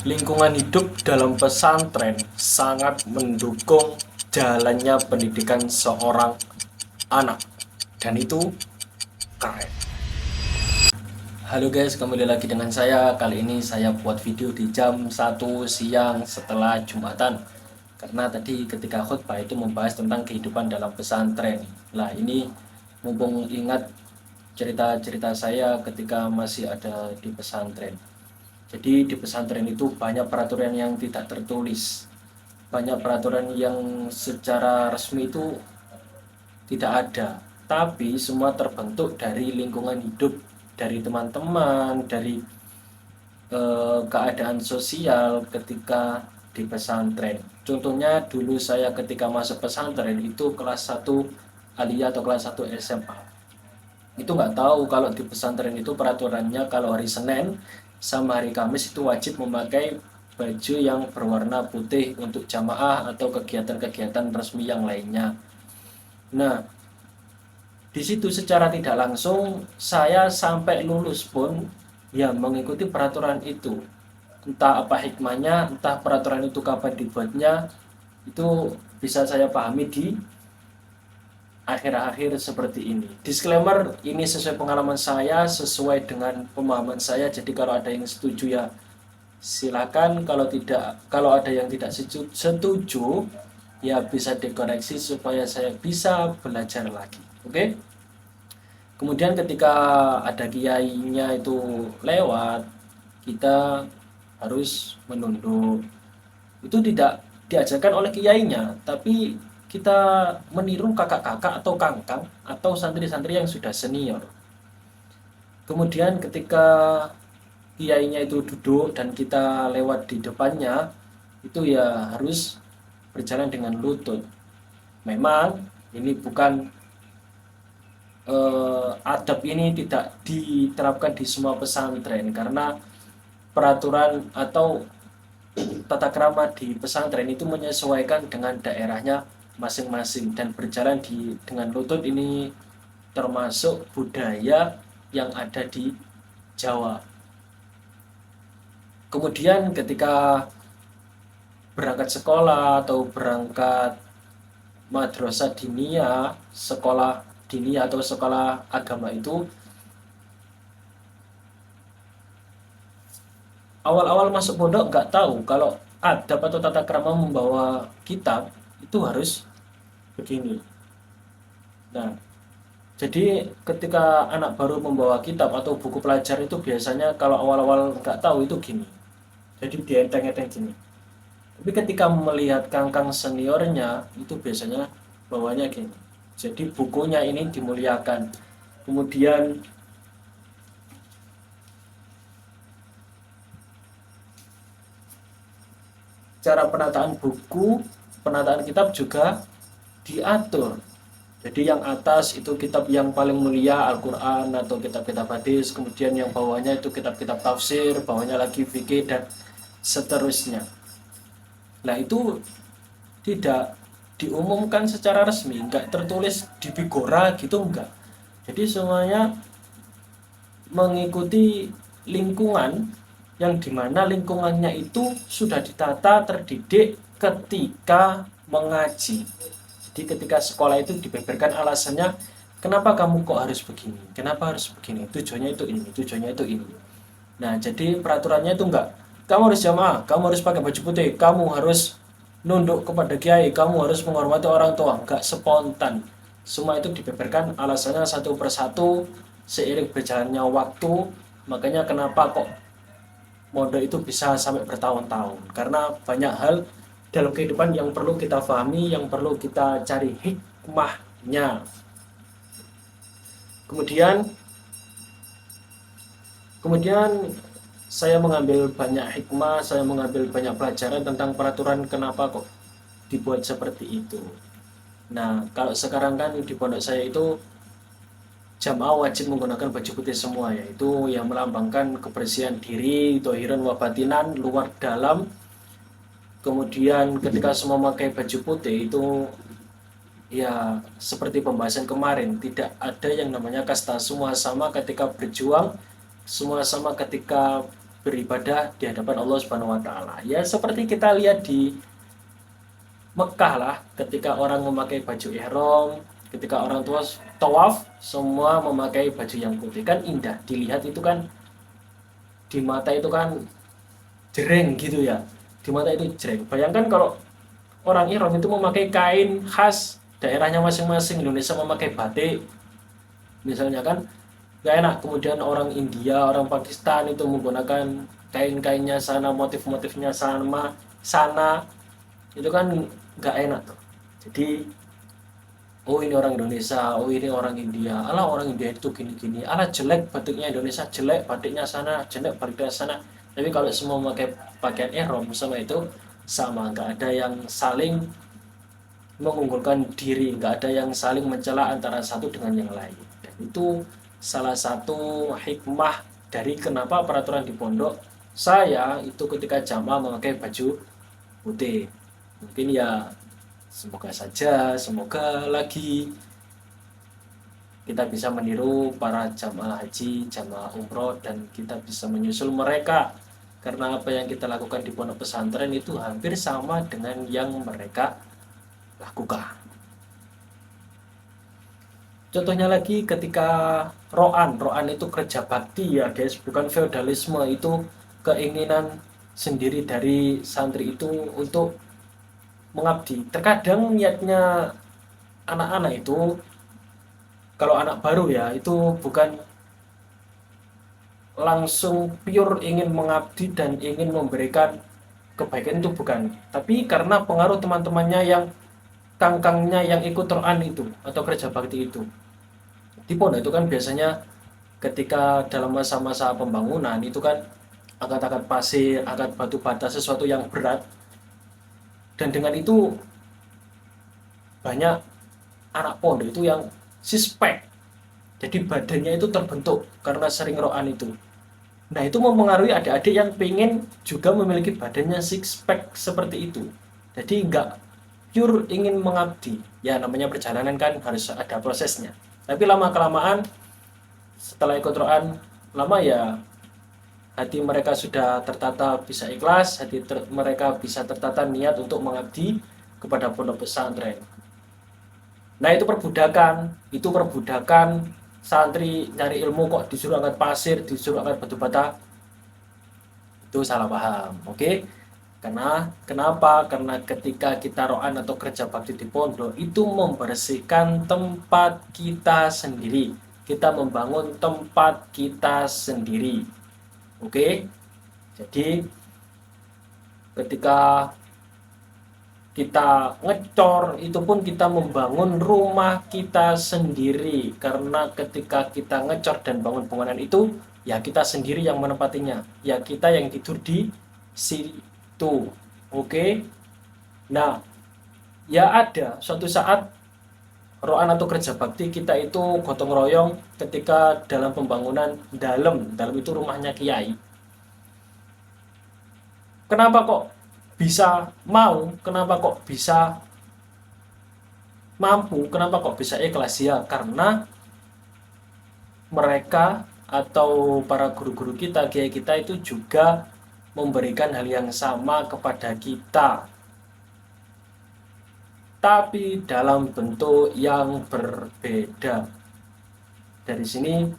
Lingkungan hidup dalam pesantren sangat mendukung jalannya pendidikan seorang anak, dan itu keren. Halo guys, kembali lagi dengan saya. Kali ini saya buat video di jam 1 siang setelah Jumatan, karena tadi ketika khutbah itu membahas tentang kehidupan dalam pesantren. Nah, ini mumpung ingat cerita-cerita saya ketika masih ada di pesantren. Jadi di pesantren itu banyak peraturan yang tidak tertulis, banyak peraturan yang secara resmi itu tidak ada, tapi semua terbentuk dari lingkungan hidup, dari teman-teman, dari keadaan sosial ketika di pesantren. Contohnya dulu saya ketika masuk pesantren itu kelas 1 aliyah atau kelas 1 SMA. Itu nggak tahu kalau di pesantren itu peraturannya kalau hari Senin sama hari Kamis itu wajib memakai baju yang berwarna putih untuk jamaah atau kegiatan-kegiatan resmi yang lainnya. Nah, di situ secara tidak langsung saya sampai lulus pun ya mengikuti peraturan itu. Entah apa hikmahnya, entah peraturan itu kapan dibuatnya, itu bisa saya pahami di akhir-akhir seperti ini. Disclaimer, ini sesuai pengalaman saya, sesuai dengan pemahaman saya. Jadi kalau ada yang setuju ya silakan, kalau tidak, kalau ada yang tidak setuju ya bisa dikoreksi supaya saya bisa belajar lagi. Oke? Kemudian ketika ada kiainya itu lewat, kita harus menunduk. Itu tidak diajarkan oleh kiainya, tapi kita meniru kakak-kakak atau kangkang atau santri-santri yang sudah senior. Kemudian ketika kiainya itu duduk dan kita lewat di depannya, itu ya harus berjalan dengan lutut. Memang ini bukan adab ini tidak diterapkan di semua pesantren, karena peraturan atau tata krama di pesantren itu menyesuaikan dengan daerahnya masing-masing, dan berjalan dengan lutut ini termasuk budaya yang ada di Jawa. Kemudian ketika berangkat sekolah atau berangkat madrasah diniyah, sekolah diniyah atau sekolah agama itu, awal-awal masuk pondok nggak tahu kalau adab atau tata krama membawa kitab itu harus begini. Nah, jadi ketika anak baru membawa kitab atau buku pelajar itu biasanya kalau awal-awal nggak tahu itu gini. Jadi dienteng-enteng gini. Tapi ketika melihat kangkang seniornya itu biasanya bawanya gini. Jadi bukunya ini dimuliakan. Kemudian cara penataan buku, penataan kitab juga diatur. Jadi yang atas itu kitab yang paling mulia Al-Quran atau kitab-kitab hadis, kemudian yang bawahnya itu kitab-kitab tafsir, bawahnya lagi fikih dan seterusnya. Nah, itu tidak diumumkan secara resmi, nggak tertulis di Bigora gitu, enggak. Jadi semuanya mengikuti lingkungan yang dimana lingkungannya itu sudah ditata, terdidik ketika mengaji. Jadi ketika sekolah itu dibeberkan alasannya, kenapa kamu kok harus begini, kenapa harus begini, tujuannya itu ini, tujuannya itu ini. Nah, jadi peraturannya itu enggak, kamu harus jamaah, kamu harus pakai baju putih, kamu harus nunduk kepada kiai, kamu harus menghormati orang tua. Enggak spontan. Semua itu dibeberkan alasannya satu persatu seiring berjalannya waktu. Makanya kenapa kok mode itu bisa sampai bertahun-tahun, karena banyak hal dalam kehidupan yang perlu kita pahami, yang perlu kita cari hikmahnya. Kemudian kemudian saya mengambil banyak hikmah, saya mengambil banyak pelajaran tentang peraturan kenapa kok dibuat seperti itu. Nah, kalau sekarang kan di pondok saya itu jamaah wajib menggunakan baju putih semua, yaitu yang melambangkan kebersihan diri, tohiran wabatinan, luar dalam. Kemudian ketika semua memakai baju putih itu ya seperti pembahasan kemarin, tidak ada yang namanya kasta, semua sama ketika berjuang, semua sama ketika beribadah di hadapan Allah Subhanahu wa taala. Ya seperti kita lihat di Mekah lah, ketika orang memakai baju ihram, ketika orang tua tawaf semua memakai baju yang putih, kan indah dilihat, itu kan di mata itu kan jreng gitu ya. Di mata itu jreng. Bayangkan kalau orang ihram itu memakai kain khas daerahnya masing-masing, Indonesia memakai batik misalnya kan gak enak. Kemudian orang India, orang Pakistan itu menggunakan kain-kainnya sana, motif-motifnya sama sana, itu kan gak enak tuh. Jadi oh ini orang Indonesia, oh ini orang India, alah orang India itu gini-gini, alah jelek batiknya Indonesia, jelek batiknya sana, jelek batiknya sana. Tapi kalau semua memakai pakaian ihram sama itu sama, nggak ada yang saling mengunggulkan diri, nggak ada yang saling mencela antara satu dengan yang lain. Dan itu salah satu hikmah dari kenapa peraturan di pondok saya itu ketika jamaah memakai baju putih. Mungkin ya semoga saja, semoga lagi kita bisa meniru para jamaah haji, jamaah umroh, dan kita bisa menyusul mereka. Karena apa yang kita lakukan di pondok pesantren itu hampir sama dengan yang mereka lakukan. Contohnya lagi ketika roan itu kerja bakti ya guys, bukan feodalisme. Itu keinginan sendiri dari santri itu untuk mengabdi. Terkadang niatnya anak-anak itu, kalau anak baru ya, itu bukan langsung pure ingin mengabdi dan ingin memberikan kebaikan, itu bukan. Tapi karena pengaruh teman-temannya yang kangkangnya yang ikut roan itu atau kerja bakti itu. Di pondok itu kan biasanya ketika dalam masa-masa pembangunan itu kan angkat-angkat pasir, angkat batu bata, sesuatu yang berat. Dan dengan itu banyak anak pondok itu yang suspek. Jadi badannya itu terbentuk karena sering roan itu. Nah itu mempengaruhi adik-adik yang pengen juga memiliki badannya six pack seperti itu. Jadi nggak pure ingin mengabdi. Ya namanya perjalanan kan harus ada prosesnya. Tapi lama-kelamaan setelah ikut roan lama ya, hati mereka sudah tertata bisa ikhlas, mereka bisa tertata niat untuk mengabdi kepada pondok pesantren. Nah itu perbudakan santri nyari ilmu kok disuruh angkat pasir, disuruh angkat batu bata. Itu salah paham, oke? Kenapa? Karena ketika kita roan atau kerja bakti di pondok itu membersihkan tempat kita sendiri. Kita membangun tempat kita sendiri. Oke? Jadi ketika kita ngecor itu pun kita membangun rumah kita sendiri, karena ketika kita ngecor dan bangun bangunan itu ya kita sendiri yang menempatinya, ya kita yang tidur di situ. Oke. Nah ya ada suatu saat roan atau kerja bakti kita itu gotong royong ketika dalam pembangunan dalam itu rumahnya kiai. Kenapa kok bisa mau, kenapa kok bisa mampu, kenapa kok bisa ikhlas? Ya karena mereka atau para guru-guru kita, kiai kita itu juga memberikan hal yang sama kepada kita, tapi dalam bentuk yang berbeda. Dari sini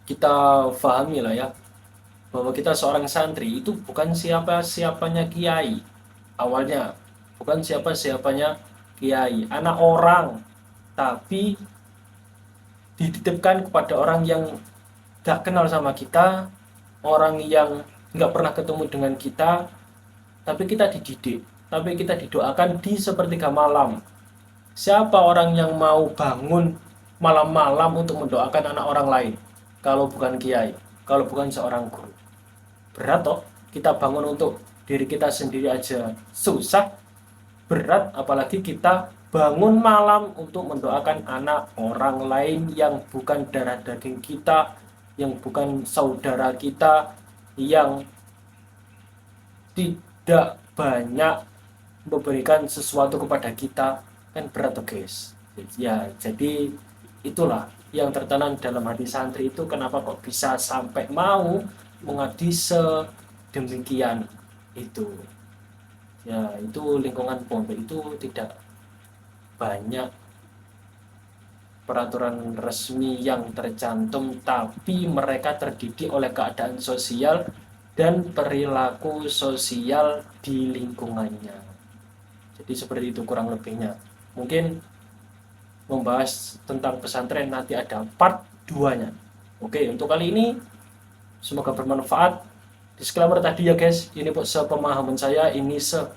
kita pahami lah ya, bahwa kita seorang santri itu bukan siapa-siapanya kiai. Awalnya bukan siapa-siapanya kiai, anak orang, tapi dititipkan kepada orang yang gak kenal sama kita, orang yang gak pernah ketemu dengan kita, tapi kita dididik, tapi kita didoakan di sepertiga malam. Siapa orang yang mau bangun malam-malam untuk mendoakan anak orang lain kalau bukan kiai, kalau bukan seorang guru? Berat toh, kita bangun untuk diri kita sendiri aja susah, berat apalagi kita bangun malam untuk mendoakan anak orang lain yang bukan darah daging kita, yang bukan saudara kita, yang tidak banyak memberikan sesuatu kepada kita. Kan berat tuh guys. Ya jadi itulah yang tertanam dalam hati santri itu kenapa kok bisa sampai mau mengabdi sedemikian itu. Ya, itu lingkungan pondok itu tidak banyak peraturan resmi yang tercantum, tapi mereka terdidik oleh keadaan sosial dan perilaku sosial di lingkungannya. Jadi seperti itu kurang lebihnya. Mungkin membahas tentang pesantren nanti ada part 2-nya. Oke, untuk kali ini semoga bermanfaat. Disclaimer tadi ya guys, ini sepemahaman saya, ini sesuai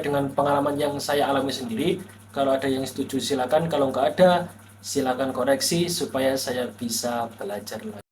dengan pengalaman yang saya alami sendiri. Kalau ada yang setuju silakan, kalau nggak ada silakan koreksi supaya saya bisa belajar lagi.